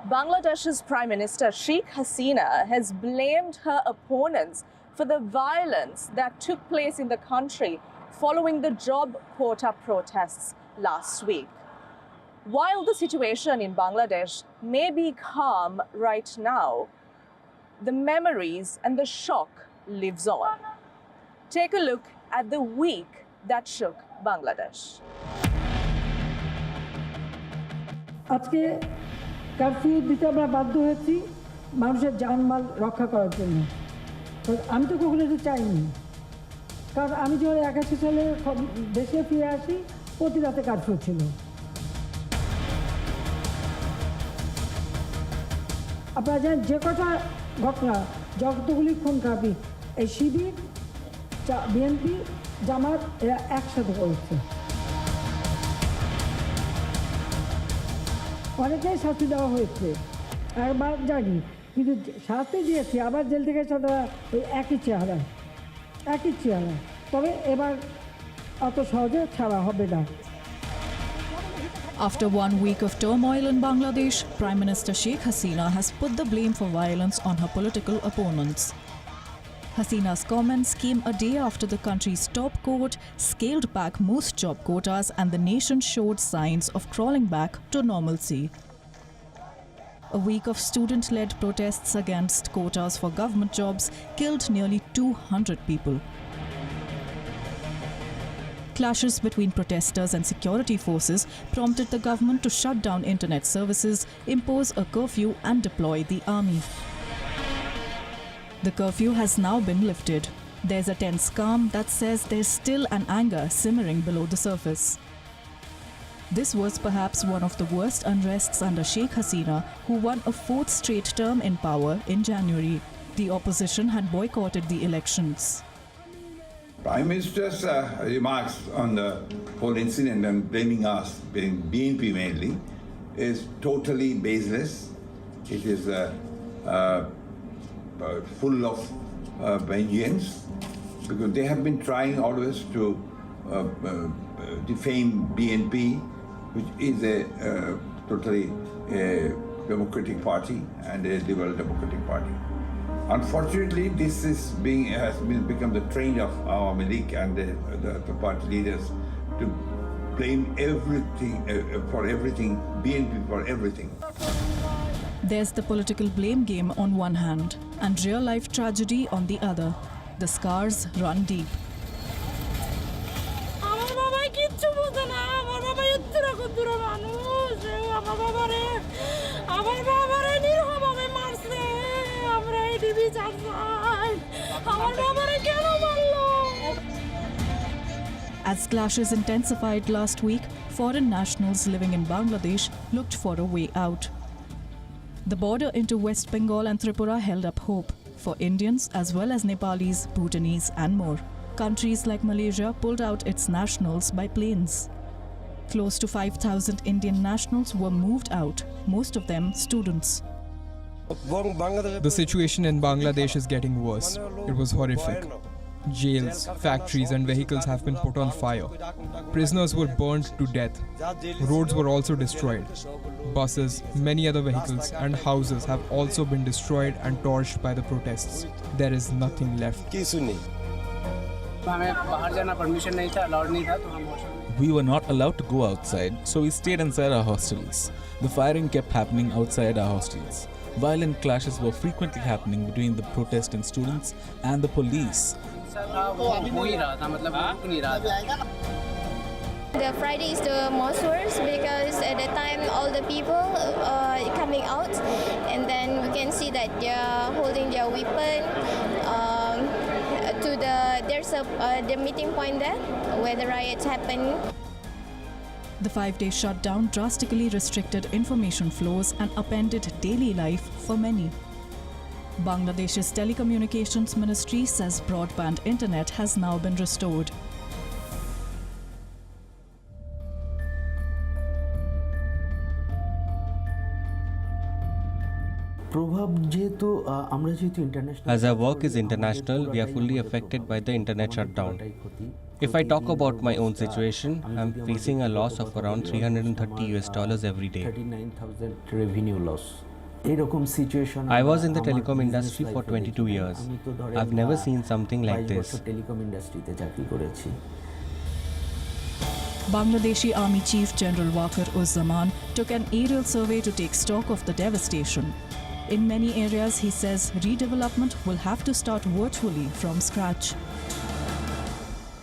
Bangladesh's Prime Minister Sheikh Hasina has blamed her opponents for the violence that took place in the country following the job quota protests last week. While the situation in Bangladesh may be calm right now, the memories and the shock lives on. Take a look at the week that shook Bangladesh. আজকে curfew দিতে আমরা বাধ্য হয়েছি মানুষের জানমাল রক্ষা করার জন্য। আমি তো কখনো এটা চাইনি, কারণ আমি যখন 81 সালে দেশে ফিরে আসি প্রতি রাতে কারফিউ ছিল। আপনারা জানেন যে কটা ঘটনা, যতগুলি খুন খারাপি এই শিবির, বিএনপি, জামাত এরা একসাথে করেছে। অনেকেই শাস্তি দেওয়া হয়েছে, একবার জানি, কিন্তু শাস্তি দিয়েছে আবার জেল থেকে তারা ওই একই চেহারা। তবে এবার অত সহজে ছাড়া হবে না। After 1 week of turmoil in Bangladesh, Prime Minister Sheikh Hasina has put the blame for violence on her political opponents. Hasina's comments came a day after the country's top court scaled back most job quotas and the nation showed signs of crawling back to normalcy. A week of student-led protests against quotas for government jobs killed nearly 200 people. Clashes between protesters and security forces prompted the government to shut down internet services, impose a curfew and deploy the army. The curfew has now been lifted. There's a tense calm that says there's still an anger simmering below the surface. This was perhaps one of the worst unrests under Sheikh Hasina, who won a 4th straight term in power in January. The opposition had boycotted the elections. Prime Minister's remarks on the whole incident and blaming us, being BNP mainly, is totally baseless. It is full of vengeance, because they have been trying always to defame BNP, which is a totally democratic party and a liberal democratic party. Unfortunately, this has become the trend of our Malik and the party leaders to blame everything for everything, BNP for everything. There's the political blame game on one hand and real-life tragedy on the other. The scars run deep. As clashes intensified last week, foreign nationals living in Bangladesh looked for a way out. The border into West Bengal and Tripura held up hope for Indians as well as Nepalis, Bhutanese and more. Countries like Malaysia pulled out its nationals by planes. Close to 5,000 Indian nationals were moved out, most of them students. The situation in Bangladesh is getting worse. It was horrific. Jails, factories and vehicles have been put on fire. Prisoners were burned to death. Roads were also destroyed. Buses, many other vehicles and houses have also been destroyed and torched by the protests. There is nothing left. We were not allowed to go outside, so we stayed inside our hostels. The firing kept happening outside our hostels. Violent clashes were frequently happening between the protesting students and the police. The Friday is the most worst because at that time all the people coming out, and then we can see that they are holding their weapon to there's the meeting point there where the riots happen. The 5-day shutdown drastically restricted information flows and upended daily life for many. Bangladesh's telecommunications ministry says broadband internet has now been restored. As our work is international, we are fully affected by the internet shutdown. If I talk about my own situation, I'm facing a loss of around $330 every day. 39,000 revenue loss. I was in the telecom industry for 22 years. I've never seen something like this. Bangladeshi Army Chief General Waqar Uzzaman took an aerial survey to take stock of the devastation. In many areas, he says redevelopment will have to start virtually from scratch.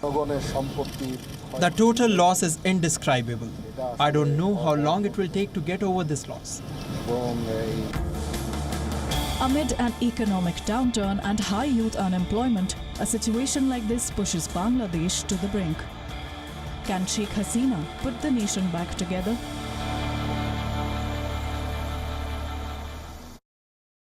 The total loss is indescribable. I don't know how long it will take to get over this loss. Amid an economic downturn and high youth unemployment, a situation like this pushes Bangladesh to the brink. Can Sheikh Hasina put the nation back together?